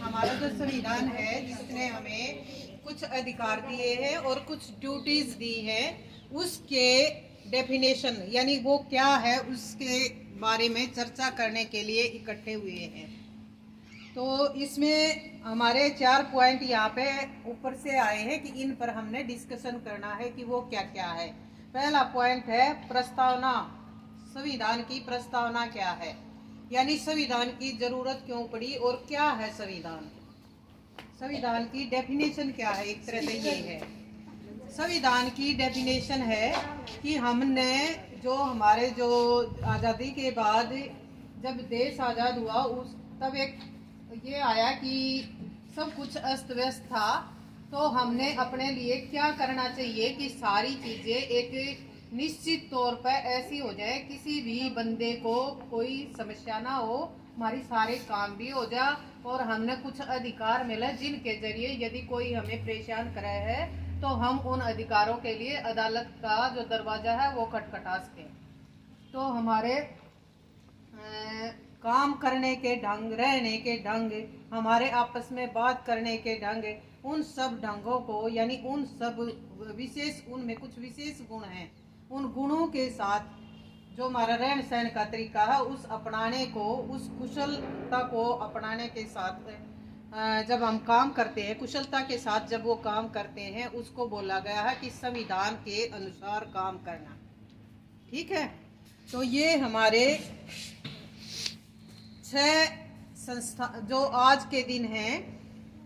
हमारा जो संविधान है जिसने हमें कुछ अधिकार दिए हैं और कुछ ड्यूटीज दी हैं, उसके डेफिनेशन यानी वो क्या है उसके बारे में चर्चा करने के लिए इकट्ठे हुए हैं। तो इसमें हमारे 4 पॉइंट यहाँ पे ऊपर से आए हैं कि इन पर हमने डिस्कशन करना है कि वो क्या क्या है। पहला पॉइंट है प्रस्तावना। संविधान की प्रस्तावना क्या है, यानी संविधान की जरूरत क्यों पड़ी और क्या है संविधान। संविधान की डेफिनेशन क्या है, एक तरह से ये है। संविधान की डेफिनेशन है कि हमने जो हमारे जो आज़ादी के बाद जब देश आज़ाद हुआ उस तब एक ये आया कि सब कुछ अस्त व्यस्त था, तो हमने अपने लिए क्या करना चाहिए कि सारी चीज़ें एक निश्चित तौर पर ऐसी हो जाए किसी भी बंदे को कोई समस्या ना हो, हमारी सारे काम भी हो जाए और हमने कुछ अधिकार मिले जिनके जरिए यदि कोई हमें परेशान करे है तो हम उन अधिकारों के लिए अदालत का जो दरवाजा है वो खटखटा सकें। तो हमारे काम करने के ढंग, रहने के ढंग, हमारे आपस में बात करने के ढंग, उन सब ढंगों को यानी उन सब विशेष, उनमें कुछ विशेष गुण हैं, उन गुणों के साथ जो हमारा रहन सहन का तरीका है उस अपनाने को, उस कुशलता को अपनाने के साथ जब हम काम करते हैं, कुशलता के साथ जब वो काम करते हैं, उसको बोला गया है कि संविधान के अनुसार काम करना। ठीक है, तो ये हमारे 6 संस्था जो आज के दिन हैं,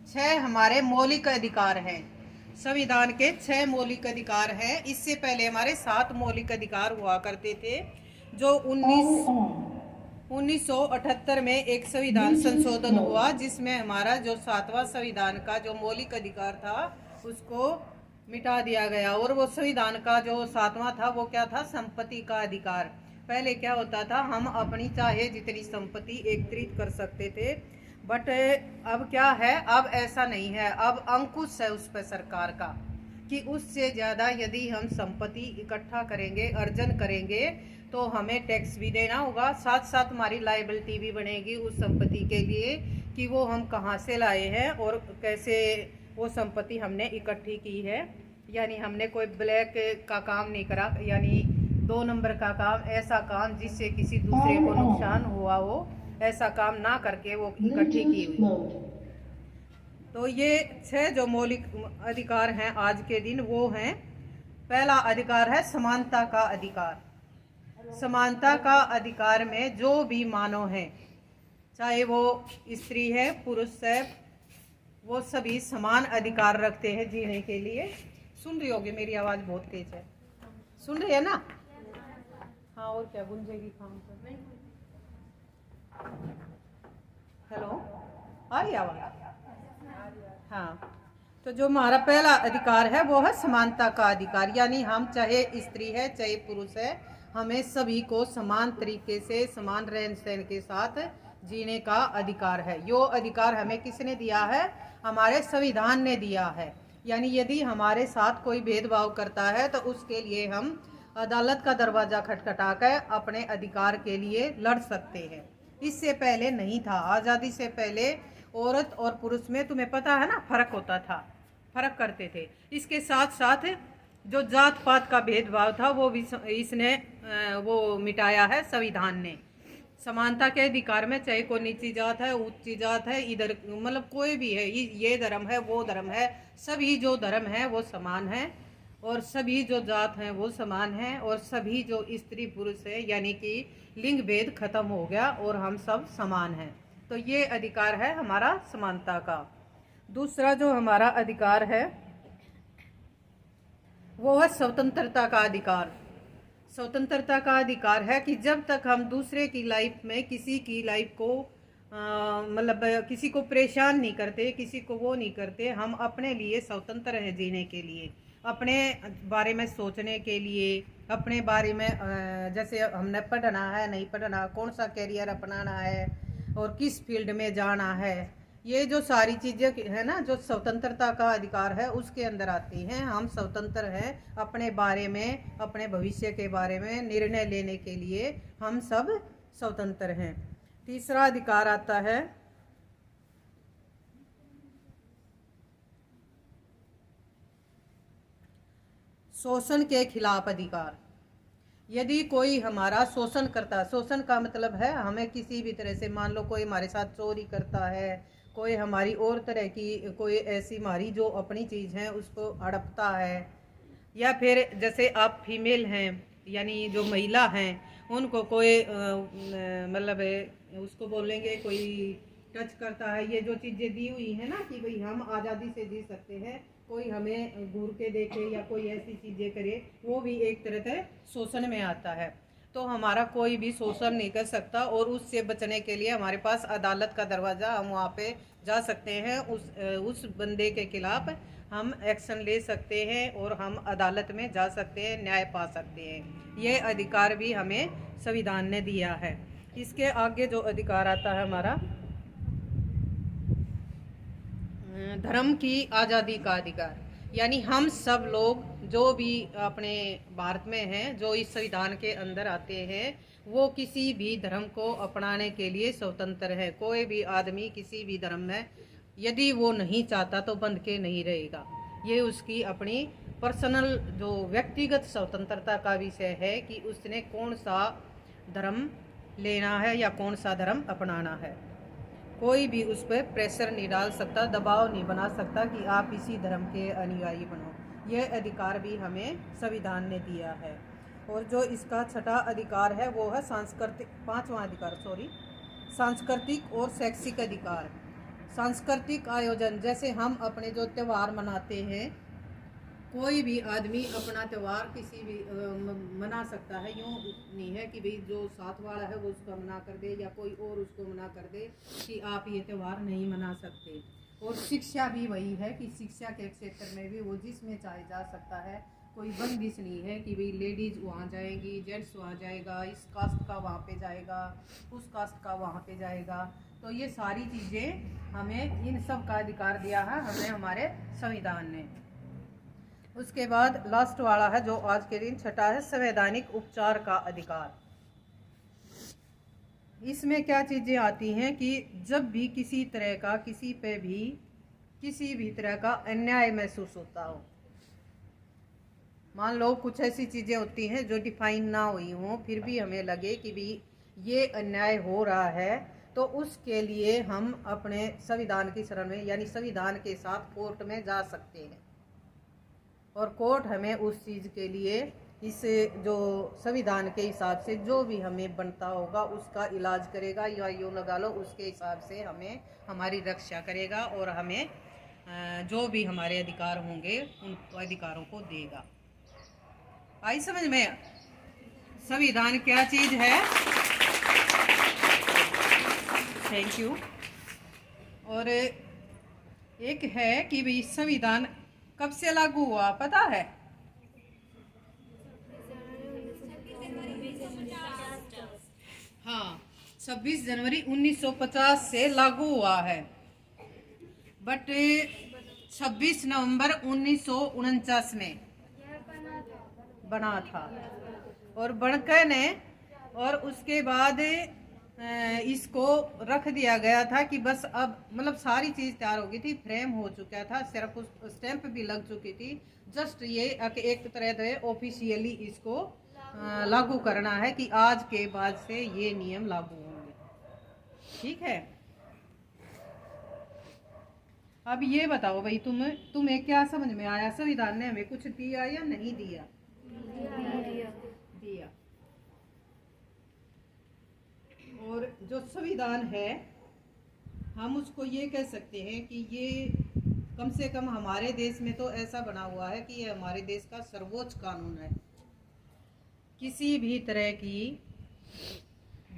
6 हमारे मौलिक अधिकार हैं। संविधान के 6 मौलिक अधिकार हैं। इससे पहले हमारे 7 मौलिक अधिकार हुआ करते थे, जो 1978 में एक संविधान संशोधन हुआ जिसमें हमारा जो 7वां संविधान का जो मौलिक अधिकार था उसको मिटा दिया गया। और वो संविधान का जो 7वां था वो क्या था, संपत्ति का अधिकार। पहले क्या होता था, हम अपनी चाहे जितनी संपत्ति एकत्रित कर सकते थे, बट अब क्या है, अब ऐसा नहीं है। अब अंकुश है उस पर सरकार का कि उससे ज़्यादा यदि हम संपत्ति इकट्ठा करेंगे, अर्जन करेंगे, तो हमें टैक्स भी देना होगा, साथ साथ हमारी लायबिलिटी भी बनेगी उस संपत्ति के लिए कि वो हम कहाँ से लाए हैं और कैसे वो संपत्ति हमने इकट्ठी की है। यानी हमने कोई ब्लैक का काम नहीं करा, यानी 2 नंबर का काम, ऐसा काम जिससे किसी दूसरे को नुकसान हुआ हो, ऐसा काम ना करके वो इकट्ठी की हुई। तो ये 6 जो मौलिक अधिकार हैं आज के दिन वो हैं। पहला अधिकार है समानता का अधिकार। समानता का अधिकार में जो भी मानव है, चाहे वो स्त्री है पुरुष है, वो सभी समान अधिकार रखते हैं जीने के लिए। सुन रही होगी, मेरी आवाज़ बहुत तेज है, सुन रही है ना? हाँ, और क्या गुंजेगी काम कर नहीं। हेलो, आ रही आवाज़? हाँ, तो जो हमारा पहला अधिकार है वो है समानता का अधिकार, यानी हम चाहे स्त्री है चाहे पुरुष है, हमें सभी को समान तरीके से समान रहन सहन के साथ जीने का अधिकार है। यो अधिकार हमें किसने दिया है? हमारे संविधान ने दिया है। यानी यदि हमारे साथ कोई भेदभाव करता है तो उसके लिए हम अदालत का दरवाज़ा खटखटाकर अपने अधिकार के लिए लड़ सकते हैं। इससे पहले नहीं था। आज़ादी से पहले औरत और पुरुष में तुम्हें पता है ना फर्क होता था, फर्क करते थे। इसके साथ साथ जो जात पात का भेदभाव था वो भी इसने वो मिटाया है संविधान ने। समानता के अधिकार में चाहे कोई नीची जात है, ऊंची जात है, इधर मतलब कोई भी है, ये धर्म है वो धर्म है, सभी जो धर्म है वो समान है और सभी जो जात हैं वो समान हैं और सभी जो स्त्री पुरुष है यानी कि लिंग भेद खत्म हो गया और हम सब समान हैं। तो ये अधिकार है हमारा समानता का। दूसरा जो हमारा अधिकार है वो है स्वतंत्रता का अधिकार। स्वतंत्रता का अधिकार है कि जब तक हम दूसरे की लाइफ में किसी की लाइफ को मतलब किसी को परेशान नहीं करते, किसी को वो नहीं करते, हम अपने लिए स्वतंत्र हैं जीने के लिए, अपने बारे में सोचने के लिए, अपने बारे में जैसे हमने पढ़ना है नहीं पढ़ना, कौन सा कैरियर अपनाना है और किस फील्ड में जाना है, ये जो सारी चीज़ें है ना जो स्वतंत्रता का अधिकार है उसके अंदर आती हैं। हम स्वतंत्र हैं अपने बारे में, अपने भविष्य के बारे में निर्णय लेने के लिए हम सब स्वतंत्र हैं। तीसरा अधिकार आता है शोषण के खिलाफ अधिकार। यदि कोई हमारा शोषण करता है, शोषण का मतलब है हमें किसी भी तरह से, मान लो कोई हमारे साथ चोरी करता है, कोई हमारी और तरह की कोई ऐसी हमारी जो अपनी चीज़ है उसको हड़पता है, या फिर जैसे आप फीमेल हैं यानी जो महिला हैं उनको कोई मतलब उसको बोलेंगे कोई टच करता है, ये जो चीज़ें दी हुई है ना कि भाई हम आज़ादी से जी सकते हैं, कोई हमें घूर के देखे या कोई ऐसी चीज़ें करे, वो भी एक तरह से शोषण में आता है। तो हमारा कोई भी शोषण नहीं कर सकता, और उससे बचने के लिए हमारे पास अदालत का दरवाज़ा, हम वहाँ पे जा सकते हैं, उस बंदे के खिलाफ हम एक्शन ले सकते हैं और हम अदालत में जा सकते हैं, न्याय पा सकते हैं। ये अधिकार भी हमें संविधान ने दिया है। इसके आगे जो अधिकार आता है हमारा धर्म की आज़ादी का अधिकार, यानी हम सब लोग जो भी अपने भारत में हैं, जो इस संविधान के अंदर आते हैं, वो किसी भी धर्म को अपनाने के लिए स्वतंत्र है। कोई भी आदमी किसी भी धर्म में यदि वो नहीं चाहता तो बंध के नहीं रहेगा। ये उसकी अपनी पर्सनल जो व्यक्तिगत स्वतंत्रता का विषय है कि उसने कौन सा धर्म लेना है या कौन सा धर्म अपनाना है। कोई भी उस पर प्रेशर नहीं डाल सकता, दबाव नहीं बना सकता कि आप इसी धर्म के अनुयायी बनो। यह अधिकार भी हमें संविधान ने दिया है। और जो इसका छठा अधिकार है वो है पांचवा अधिकार सांस्कृतिक और शैक्षिक अधिकार। सांस्कृतिक आयोजन, जैसे हम अपने जो त्यौहार मनाते हैं, कोई भी आदमी अपना त्यौहार किसी भी मना सकता है। यूँ नहीं है कि भाई जो साथ वाला है वो उसका मना कर दे या कोई और उसको मना कर दे कि आप ये त्यौहार नहीं मना सकते। और शिक्षा भी वही है कि शिक्षा के क्षेत्र में भी वो जिसमें चाहे जा सकता है, कोई बंदिश नहीं है कि भाई लेडीज़ वहाँ जाएंगी, जेंट्स वहाँ जाएगा, इस कास्ट का वहाँ पे जाएगा, उस कास्ट का वहाँ पे जाएगा। तो ये सारी चीज़ें हमें, इन सब का अधिकार दिया है हमें हमारे संविधान ने। उसके बाद लास्ट वाला है जो आज के दिन छठा है, संवैधानिक उपचार का अधिकार। इसमें क्या चीज़ें आती हैं कि जब भी किसी तरह का किसी पे भी किसी भी तरह का अन्याय महसूस होता हो, मान लो कुछ ऐसी चीज़ें होती हैं जो डिफाइन ना हुई हों, फिर भी हमें लगे कि भी ये अन्याय हो रहा है, तो उसके लिए हम अपने संविधान की शरण में यानी संविधान के साथ कोर्ट में जा सकते हैं। और कोर्ट हमें उस चीज़ के लिए इस जो संविधान के हिसाब से जो भी हमें बनता होगा उसका इलाज करेगा, या यूँ लगा लो उसके हिसाब से हमें हमारी रक्षा करेगा और हमें जो भी हमारे अधिकार होंगे उन अधिकारों को देगा। आई समझ में? संविधान क्या चीज़ है? Thank you. और एक है कि भाई संविधान कब से लागू हुआ पता है? 26 जनवरी 1950 से लागू हुआ है, बट 26 नवंबर 1949 में बना था। और बनकर ने और उसके बाद इसको रख दिया गया था कि बस अब मतलब सारी चीज़ तैयार हो गई थी, फ्रेम हो चुका था, सिर्फ उस स्टैंप भी लग चुकी थी, जस्ट ये एक तरह से ऑफिशियली इसको लागू करना है कि आज के बाद से ये नियम लागू होंगे। ठीक है, अब ये बताओ भाई तुम्हें क्या समझ में आया? संविधान ने हमें कुछ दिया या नहीं दिया? दिया। और जो संविधान है हम उसको ये कह सकते हैं कि ये कम से कम हमारे देश में तो ऐसा बना हुआ है कि ये हमारे देश का सर्वोच्च कानून है। किसी भी तरह की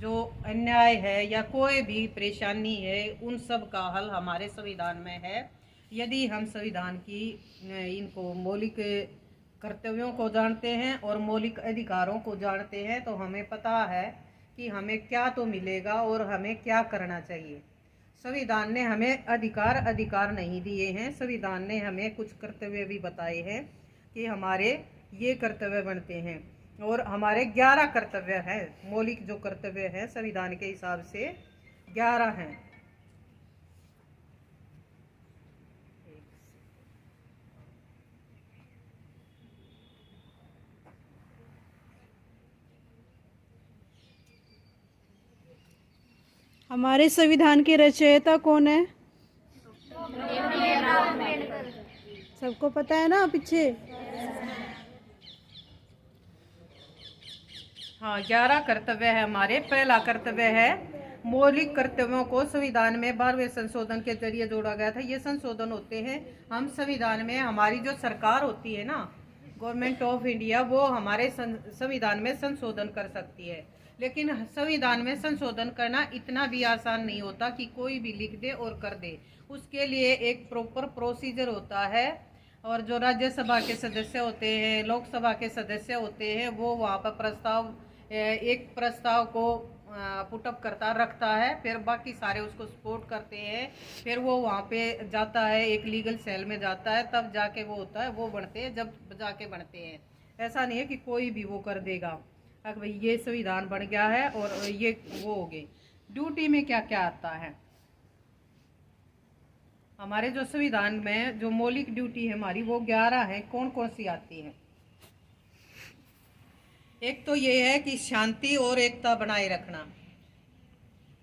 जो अन्याय है या कोई भी परेशानी है उन सब का हल हमारे संविधान में है। यदि हम संविधान की इनको मौलिक कर्तव्यों को जानते हैं और मौलिक अधिकारों को जानते हैं तो हमें पता है कि हमें क्या तो मिलेगा और हमें क्या करना चाहिए। संविधान ने हमें अधिकार नहीं दिए हैं, संविधान ने हमें कुछ कर्तव्य भी बताए हैं कि हमारे ये कर्तव्य बनते हैं। और हमारे 11 कर्तव्य हैं, मौलिक जो कर्तव्य हैं संविधान के हिसाब से 11 हैं। हमारे संविधान के रचयिता कौन है? सबको पता है ना पीछे? हाँ, 11 कर्तव्य है हमारे। पहला कर्तव्य है मौलिक कर्तव्यों को संविधान में 12वें संशोधन के जरिए जोड़ा गया था। ये संशोधन होते हैं, हम संविधान में हमारी जो सरकार होती है ना, गवर्नमेंट ऑफ इंडिया, वो हमारे संविधान में संशोधन कर सकती है। लेकिन संविधान में संशोधन करना इतना भी आसान नहीं होता कि कोई भी लिख दे और कर दे। उसके लिए एक प्रॉपर प्रोसीजर होता है, और जो राज्यसभा के सदस्य होते हैं, लोकसभा के सदस्य होते हैं, वो वहाँ पर एक प्रस्ताव को पुटअप रखता है, फिर बाकी सारे उसको सपोर्ट करते हैं, फिर वो वहाँ पे जाता है, एक लीगल सेल में जाता है, तब जाके वो होता है, वो बनते हैं, जब जाके बनते हैं। ऐसा नहीं है कि कोई भी वो कर देगा। अब भाई ये संविधान बन गया है और ये वो हो गए। ड्यूटी में क्या क्या आता है हमारे जो संविधान में, जो मौलिक ड्यूटी है हमारी, वो 11 है। कौन कौन सी आती है? एक तो ये है कि शांति और एकता बनाए रखना।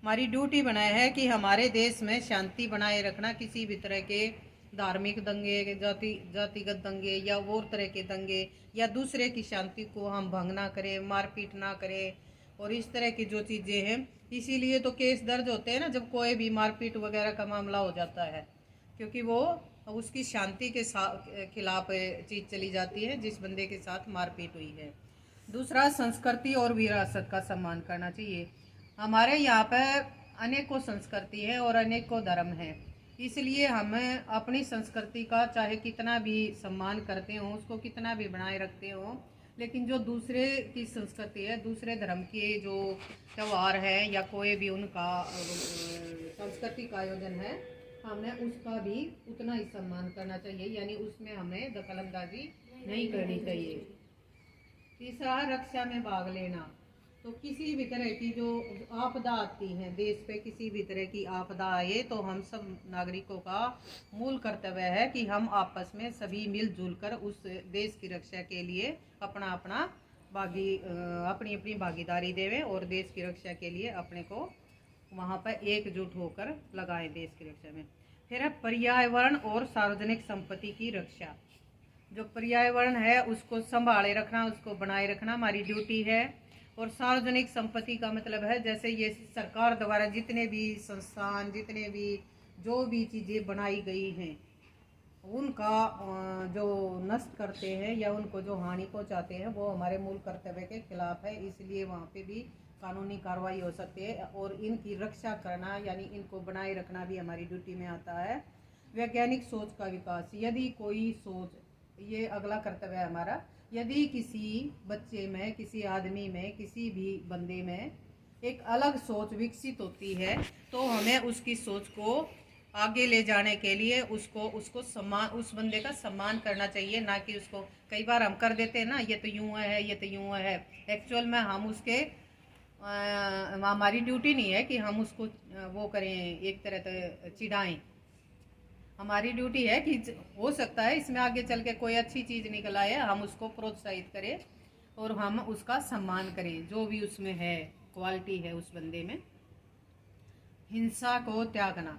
हमारी ड्यूटी बनाए है कि हमारे देश में शांति बनाए रखना। किसी भी तरह के धार्मिक दंगे, जातिगत दंगे या और तरह के दंगे या दूसरे की शांति को हम भंग ना करें, मारपीट ना करें, और इस तरह की जो चीज़ें हैं। इसीलिए तो केस दर्ज होते हैं ना, जब कोई भी मारपीट वगैरह का मामला हो जाता है, क्योंकि वो उसकी शांति के खिलाफ चीज़ चली जाती है, जिस बंदे के साथ मारपीट हुई है। दूसरा, संस्कृति और विरासत का सम्मान करना चाहिए। हमारे यहाँ पर अनेकों संस्कृति है और अनेकों धर्म है, इसलिए हम अपनी संस्कृति का चाहे कितना भी सम्मान करते हों, उसको कितना भी बनाए रखते हों, लेकिन जो दूसरे की संस्कृति है, दूसरे धर्म के जो त्यौहार है या कोई भी उनका सांस्कृतिक आयोजन है, हमें उसका भी उतना ही सम्मान करना चाहिए, यानी उसमें हमें दखलंदाजी नहीं करनी चाहिए। तीसरा, रक्षा में भाग लेना। तो किसी भी तरह की जो आपदा आती है देश पे, किसी भी तरह की आपदा आए, तो हम सब नागरिकों का मूल कर्तव्य है कि हम आपस में सभी मिलजुल कर उस देश की रक्षा के लिए अपनी अपनी भागीदारी देवें और देश की रक्षा के लिए अपने को वहाँ पर एकजुट होकर लगाएं देश की रक्षा में। फिर है पर्यावरण और सार्वजनिक संपत्ति की रक्षा। जो पर्यावरण है उसको संभाले रखना, उसको बनाए रखना हमारी ड्यूटी है। और सार्वजनिक संपत्ति का मतलब है, जैसे ये सरकार द्वारा जितने भी संस्थान, जितने भी जो भी चीज़ें बनाई गई हैं, उनका जो नष्ट करते हैं या उनको जो हानि पहुंचाते हैं, वो हमारे मूल कर्तव्य के खिलाफ है। इसलिए वहाँ पे भी कानूनी कार्रवाई हो सकती है, और इनकी रक्षा करना यानी इनको बनाए रखना भी हमारी ड्यूटी में आता है। वैज्ञानिक सोच का विकास। यदि कोई सोच, ये अगला कर्तव्य है हमारा, यदि किसी बच्चे में, किसी आदमी में, किसी भी बंदे में एक अलग सोच विकसित होती है, तो हमें उसकी सोच को आगे ले जाने के लिए उसको सम्मान, उस बंदे का सम्मान करना चाहिए, ना कि उसको, कई बार हम कर देते हैं ना, ये तो यूँ है, ये तो यूँ है। एक्चुअल में हम उसके हमारी ड्यूटी नहीं है कि हम उसको वो करें, एक तरह से चिढ़ाएं। हमारी ड्यूटी है कि हो सकता है इसमें आगे चल के कोई अच्छी चीज़ निकल आए, हम उसको प्रोत्साहित करें और हम उसका सम्मान करें, जो भी उसमें है, क्वालिटी है उस बंदे में। हिंसा को त्यागना,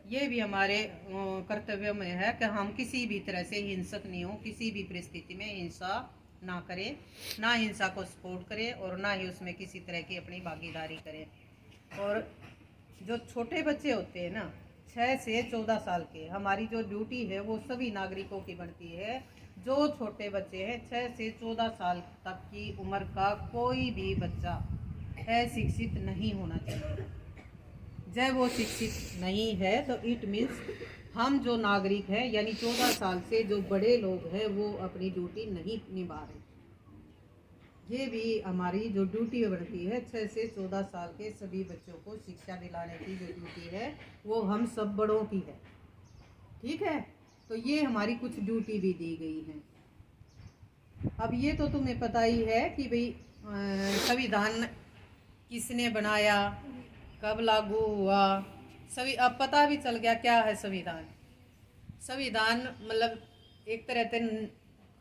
ये भी हमारे कर्तव्य में है कि हम किसी भी तरह से हिंसक नहीं हो, किसी भी परिस्थिति में हिंसा ना करें, ना हिंसा को सपोर्ट करें और ना ही उसमें किसी तरह की अपनी भागीदारी करें। और जो छोटे बच्चे होते हैं ना, 6 से 14 साल के, हमारी जो ड्यूटी है वो सभी नागरिकों की बनती है। जो छोटे बच्चे हैं, 6 से 14 साल तक की उम्र का कोई भी बच्चा अशिक्षित नहीं होना चाहिए। जब वो शिक्षित नहीं है तो इट मीन्स हम जो नागरिक हैं, यानी 14 साल से जो बड़े लोग हैं, वो अपनी ड्यूटी नहीं निभा रहे। ये भी हमारी जो ड्यूटी बनती है, 6 से 14 साल के सभी बच्चों को शिक्षा दिलाने की जो ड्यूटी है, वो हम सब बड़ों की है। ठीक है, तो ये हमारी कुछ ड्यूटी भी दी गई है। अब ये तो तुम्हें पता ही है कि भाई संविधान किसने बनाया, कब लागू हुआ, सभी अब पता भी चल गया क्या है संविधान। संविधान मतलब एक तरह से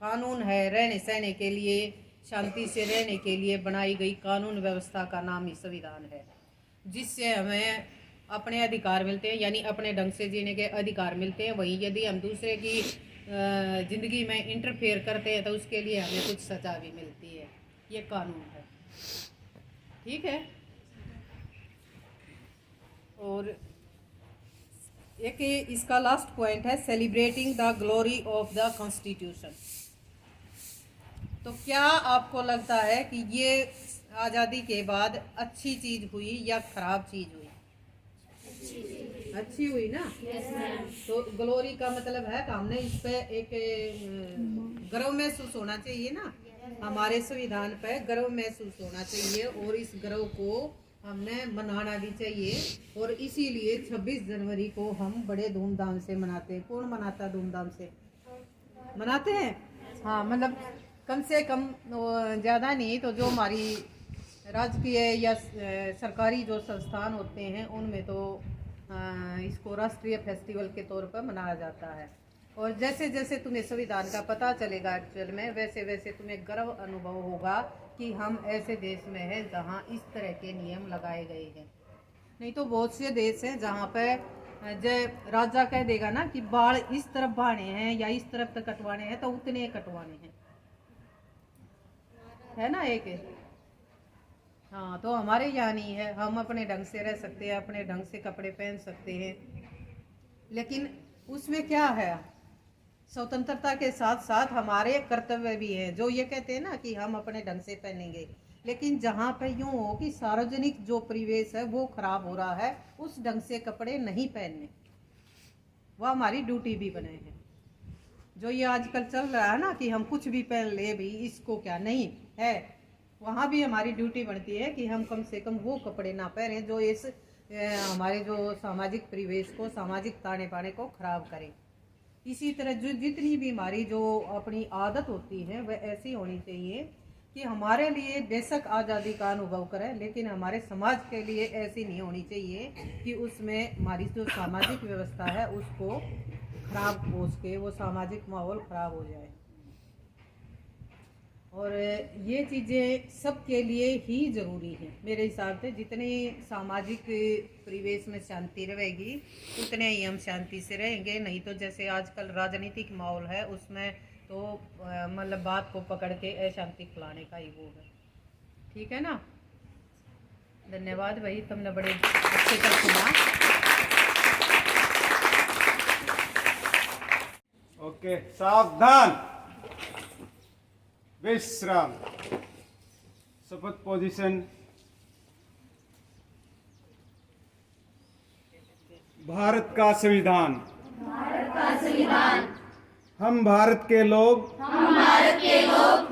कानून है, रहने सहने के लिए, शांति से रहने के लिए बनाई गई कानून व्यवस्था का नाम ही संविधान है। जिससे हमें अपने अधिकार मिलते हैं, यानी अपने ढंग से जीने के अधिकार मिलते हैं। वहीं यदि हम दूसरे की ज़िंदगी में इंटरफेयर करते हैं तो उसके लिए हमें कुछ सज़ा भी मिलती है। ये कानून है, ठीक है। और एक इसका लास्ट पॉइंट है celebrating the glory of the constitution. तो क्या आपको लगता है कि ये आज़ादी के बाद अच्छी चीज़ हुई या ख़राब चीज़ हुई? अच्छी हुई ना। तो ग्लोरी का मतलब है कि हमने इस पे एक गर्व महसूस होना चाहिए ना, हमारे संविधान पे गर्व महसूस होना चाहिए और इस गर्व को हमने मनाना भी चाहिए। और इसीलिए 26 जनवरी को हम बड़े धूमधाम से मनाते हैं। कौन मनाता धूमधाम से? मनाते हैं, हाँ। मतलब कम से कम ज़्यादा नहीं तो जो हमारी राजकीय या सरकारी जो संस्थान होते हैं उनमें तो इसको राष्ट्रीय फेस्टिवल के तौर पर मनाया जाता है। और जैसे जैसे तुम्हें संविधान का पता चलेगा एक्चुअल में, वैसे वैसे तुम्हें गर्व अनुभव होगा कि हम ऐसे देश में हैं जहाँ इस तरह के नियम लगाए गए हैं। नहीं तो बहुत से देश हैं जहाँ पे जय राजा कह देगा ना कि बाल इस तरफ बहाने हैं या इस तरफ तक कटवाने हैं तो उतने कटवाने हैं, है ना एक। हाँ, तो हमारे यहाँ नहीं है। हम अपने ढंग से रह सकते हैं, अपने ढंग से कपड़े पहन सकते हैं। लेकिन उसमें क्या है, स्वतंत्रता के साथ साथ हमारे कर्तव्य भी हैं जो ये कहते हैं ना कि हम अपने ढंग से पहनेंगे। लेकिन जहाँ पे यूँ हो कि सार्वजनिक जो परिवेश है वो खराब हो रहा है, उस ढंग से कपड़े नहीं पहनने, वह हमारी ड्यूटी भी बने हैं। जो ये आजकल चल रहा है ना कि हम कुछ भी पहन ले भी, इसको क्या नहीं है, वहाँ भी हमारी ड्यूटी बनती है कि हम कम से कम वो कपड़े ना पहने जो इस हमारे जो सामाजिक परिवेश को, सामाजिक ताने बाने को खराब करें। इसी तरह जो जितनी भी हमारी जो अपनी आदत होती है वह ऐसी होनी चाहिए कि हमारे लिए बेशक आज़ादी का अनुभव करें, लेकिन हमारे समाज के लिए ऐसी नहीं होनी चाहिए कि उसमें हमारी जो सामाजिक व्यवस्था है उसको खराब हो सके, वो सामाजिक माहौल खराब हो जाए। और ये चीज़ें सबके लिए ही ज़रूरी हैं मेरे हिसाब से। जितनी सामाजिक परिवेश में शांति रहेगी उतने ही हम शांति से रहेंगे। नहीं तो जैसे आजकल राजनीतिक माहौल है उसमें तो मतलब बात को पकड़ के अशांति फैलाने का ही वो है, ठीक है ना। धन्यवाद भाई, तुमने बड़े अच्छे से सुना। ओके, सावधान, विश्राम, शपथ पोजीशन। भारत का संविधान, हम भारत के लोग,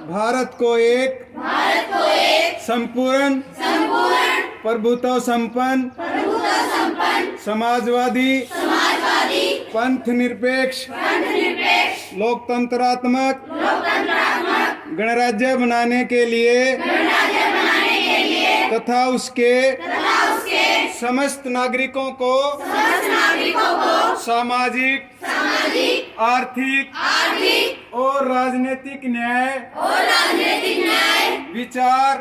भारत को एक संपूर्ण प्रभुत्व संपन्न समाजवादी पंथ निरपेक्ष लोकतंत्रात्मक गणराज्य बनाने के लिए तथा उसके समस्त नागरिकों को सामाजिक, आर्थिक और राजनीतिक न्याय, विचार,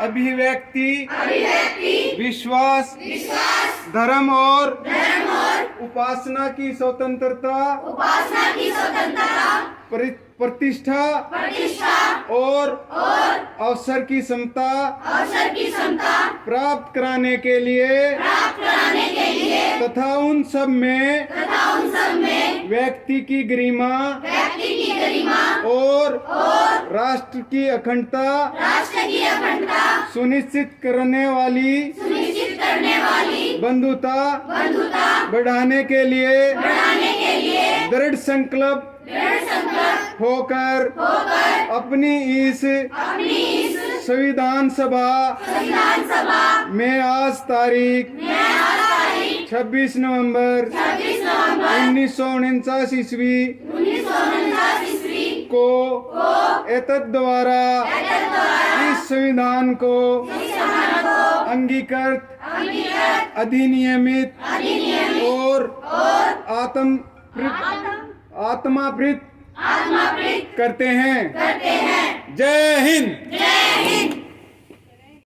अभिव्यक्ति, विश्वास, धर्म और उपासना की स्वतंत्रता, प्रतिष्ठा और अवसर की समता प्राप्त कराने के लिए तथा उन सब में व्यक्ति की गरिमा और राष्ट्र की अखंडता सुनिश्चित करने वाली बंधुता बढ़ाने के लिए दृढ़ संकल्प होकर अपनी इस संविधान सभा में आज तारीख 26 नवंबर 1949 ईस्वी को एतद द्वारा इस संविधान को अंगीकृत, अधिनियमित और आत्माप्रीत करते हैं। जय हिंद।